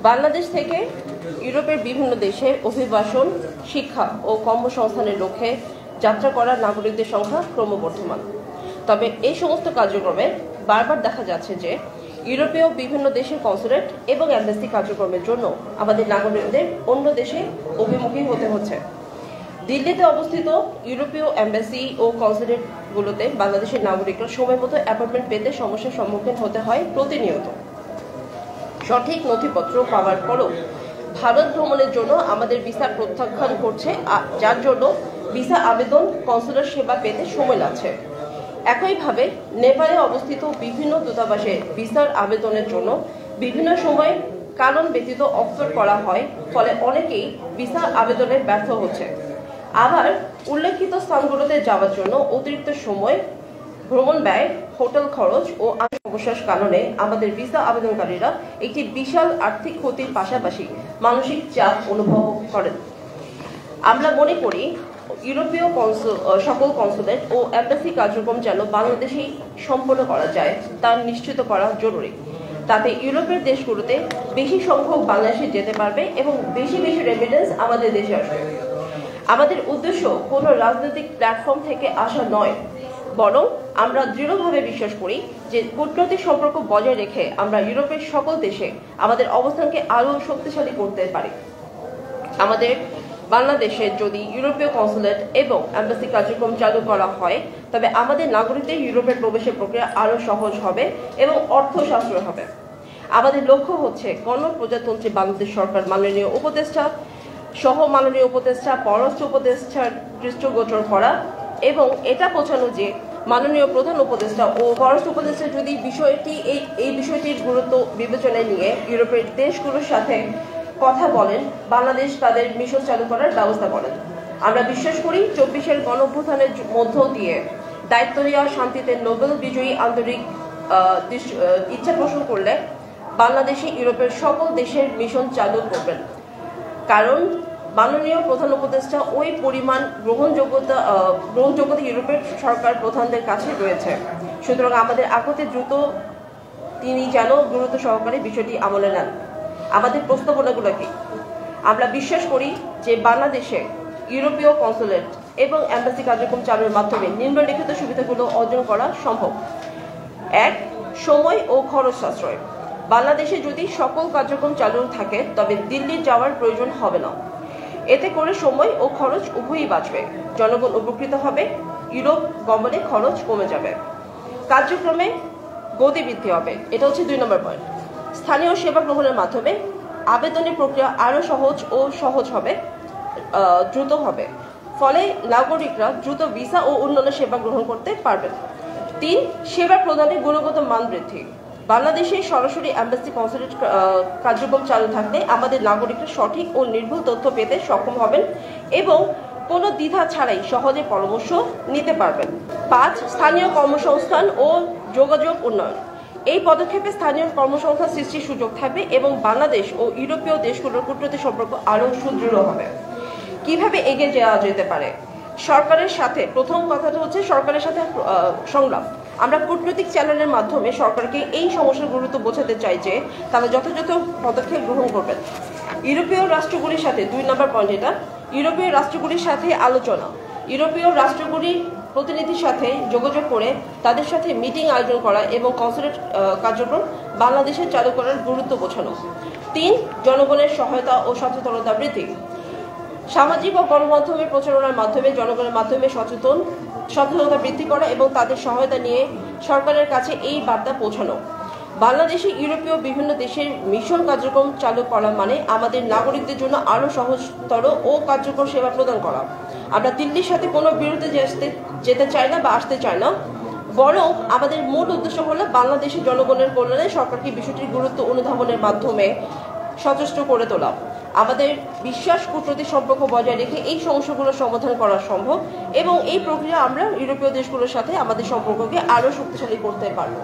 বাংলাদেশ থেকে ইউরোপের বিভিন্ন দেশে অভিবাসন, শিক্ষা ও কর্মসংস্থানের লক্ষ্যে যাত্রা করা নাগরিকদের সংখ্যা ক্রমবর্ধমান। তবে এই সমস্ত কার্যক্রমে বারবার দেখা যাচ্ছে যে ইউরোপীয় বিভিন্ন দেশের কনসুলেট এবং এমবাসি কার্যক্রমের জন্য আমাদের নাগরিকদের অন্য দেশে অভিমুখী হতে হচ্ছে। দিল্লিতে অবস্থিত ইউরোপীয় এমবাসি ও কনসুলেটগুলোতে বাংলাদেশের নাগরিকরা সময়মতো অ্যাপয়েন্টমেন্ট পেতে সমস্যার সম্মুখীন হতে হয় প্রতিনিয়ত। সঠিক নথিপত্র পাওয়ার পরও ভারত ভ্রমণের জন্য আমাদের ভিসা প্রত্যাখ্যান করছে, যার জন্য ভিসা আবেদন কনসুলার সেবা পেতে সময় লাগছে। একইভাবে নেপালে অবস্থিত বিভিন্ন দূতাবাসে ভিসার আবেদনের জন্য বিভিন্ন সময় কারণ ব্যতীত অফার করা হয়, ফলে অনেকেই ভিসা আবেদনে ব্যর্থ হচ্ছে। আবার উল্লেখিত স্থানগুলোতে যাওয়ার জন্য অতিরিক্ত সময়, ভ্রমণ ব্যয়, হোটেল খরচ ও আইনি সমস্যার কারণে আমাদের ভিসা আবেদনকারীরা একটি বিশাল আর্থিক ক্ষতির পাশাপাশি মানসিক চাপ অনুভব করেন। আমরা মনে করি ইউরোপীয় সকল কনসুলেট ও এমবাসি কার্যক্রম যেন বাংলাদেশেই সম্পন্ন করা যায় তা নিশ্চিত করা জরুরি। তাতে ইউরোপের দেশগুলোতে বেশি সংখ্যক বাংলাদেশে যেতে পারবে এবং বেশি বেশি রেমিটেন্স আমাদের দেশে আসবে। আমাদের উদ্দেশ্য কোনো রাজনৈতিক প্ল্যাটফর্ম থেকে আসা নয়, বরং আমরা দৃঢ়ভাবে বিশ্বাস করি যে কূটনৈতিক সম্পর্ক বজায় রেখে আমরা ইউরোপের সকল দেশে আমাদের অবস্থানকে আরও শক্তিশালী করতে পারি। আমাদের বাংলাদেশে যদি ইউরোপীয় কনসুলেট এবং এমবাসি কার্যক্রম চালু করা হয়, তবে আমাদের নাগরিকদের ইউরোপের প্রবেশের প্রক্রিয়া আরও সহজ হবে এবং অর্থ সাশ্রয় হবে। আমাদের লক্ষ্য হচ্ছে গণপ্রজাতন্ত্রী বাংলাদেশ সরকার মাননীয় উপদেষ্টা সহ মাননীয় উপদেষ্টা, পররাষ্ট্র উপদেষ্টার দৃষ্টিগোচর করা এবং এটা বোঝানো যে মাননীয় প্রধান উপদেষ্টা ও পররাষ্ট্র উপদেষ্টা যদি এই বিষয়টির গুরুত্ব বিবেচনায় নিয়ে ইউরোপের দেশগুলোর সাথে কথা বলেন, বাংলাদেশ তাদের মিশন চালু করার ব্যবস্থা করেন। আমরা বিশ্বাস করি 24-এর গণঅভ্যুত্থানের মধ্য দিয়ে দায়িত্ব নেওয়া, শান্তিতে নোবেল বিজয়ী আন্তরিক ইচ্ছা পোষণ করলে বাংলাদেশে ইউরোপের সকল দেশের মিশন চালু করবেন। কারণ মাননীয় প্রধান উপদেষ্টা ওই পরিমাণ গ্রহণযোগ্যতা ইউরোপের সরকার প্রধানদের কাছে রয়েছে। সুতরাং আমাদের আকুতি দ্রুত তিনি যেন গুরুত্ব সহকারে বিষয়টি আমলে নেন। আমাদের প্রস্তাবনাগুলো কি? আমরা বিশ্বাস করি যে বাংলাদেশে ইউরোপীয় কনসুলেট এবং এমবাসি কার্যক্রম চালুর মাধ্যমে নিম্নলিখিত সুবিধাগুলো অর্জন করা সম্ভব। 1. সময় ও খরচ সাশ্রয়। বাংলাদেশে যদি সকল কার্যক্রম চালু থাকে তবে দিল্লি যাওয়ার প্রয়োজন হবে না। এতে করে সময় ও খরচ উভয়ই বাঁচবে, জনগণ উপকৃত হবে, ইউরোপ গমনে খরচ কমে যাবে, কার্যক্রমে গতি বৃদ্ধি হবে। এটা হচ্ছে 2 নম্বর পয়েন্ট। স্থানীয় সেবা গ্রহণের মাধ্যমে আবেদনের প্রক্রিয়া আরও সহজ হবে, দ্রুত হবে, ফলে নাগরিকরা দ্রুত ভিসা ও অন্যান্য সেবা গ্রহণ করতে পারবেন। 3. সেবা প্রদানের গুণগত মান বৃদ্ধি। বাংলাদেশে সরাসরি এমবাসি কনসুলেট কার্যক্রম চালু থাকলে আমাদের নাগরিকরা সঠিক ও নির্ভুল তথ্য পেতে সক্ষম হবেন এবং কোনো দ্বিধা ছাড়াই সহজে পরামর্শ নিতে পারবেন। 5. স্থানীয় কর্মসংস্থান ও যোগাযোগ উন্নয়ন। এই পদক্ষেপে স্থানীয় কর্মসংস্থান সৃষ্টির সুযোগ থাকবে এবং বাংলাদেশ ও ইউরোপীয় দেশগুলোর কূটনৈতিক সম্পর্ক আরও সুদৃঢ় হবে। কিভাবে এগিয়ে যাওয়া যেতে পারে? সরকারের সাথে, প্রথম কথাটা হচ্ছে সরকারের সাথে সংলাপ। আমরা কূটনৈতিক চ্যানেলের মাধ্যমে সরকারকে এই সমস্যার গুরুত্ব বোঝাতে চাই যে তারা যথাযথ পদক্ষেপ গ্রহণ করবেন। ইউরোপীয় রাষ্ট্রগুলির সাথে 2 নম্বর পয়েন্ট, এটা ইউরোপীয় রাষ্ট্রগুলির সাথে আলোচনা। ইউরোপীয় রাষ্ট্রগুলির প্রতিনিধির সাথে যোগাযোগ করে তাদের সাথে মিটিং আয়োজন করা এবং কনসুলেট কার্যক্রম বাংলাদেশে চালু করার গুরুত্ব বোঝানো। 3. জনগণের সহায়তা ও সচেতনতা বৃদ্ধি। সামাজিক ও গণমাধ্যমের প্রচারণার মাধ্যমে জনগণের মাধ্যমে সচেতনতা বৃদ্ধি করা এবং তাদের সহায়তা নিয়ে সরকারের কাছে এই বার্তা পৌঁছানো। বাংলাদেশে ইউরোপীয় বিভিন্ন দেশের মিশন কার্যক্রম চালু করা মানে আমাদের নাগরিকদের জন্য আরও সহজতর ও কার্যকর সেবা প্রদান করা। আমরা দিল্লির সাথে কোনো বিরোধে যেতে চাই না বা আসতে চাই না, বরং আমাদের মূল উদ্দেশ্য হলো বাংলাদেশের জনগণের কল্যাণে সরকারকে বিষয়টির গুরুত্ব অনুধাবনের মাধ্যমে সচেষ্ট করে তোলা। আমাদের বিশ্বাস কূটনৈতিক সম্পর্ক বজায় রেখে এই সমস্যাগুলোর সমাধান করা সম্ভব এবং এই প্রক্রিয়া আমরা ইউরোপীয় দেশগুলোর সাথে আমাদের সম্পর্ককে আরও শক্তিশালী করতে পারব।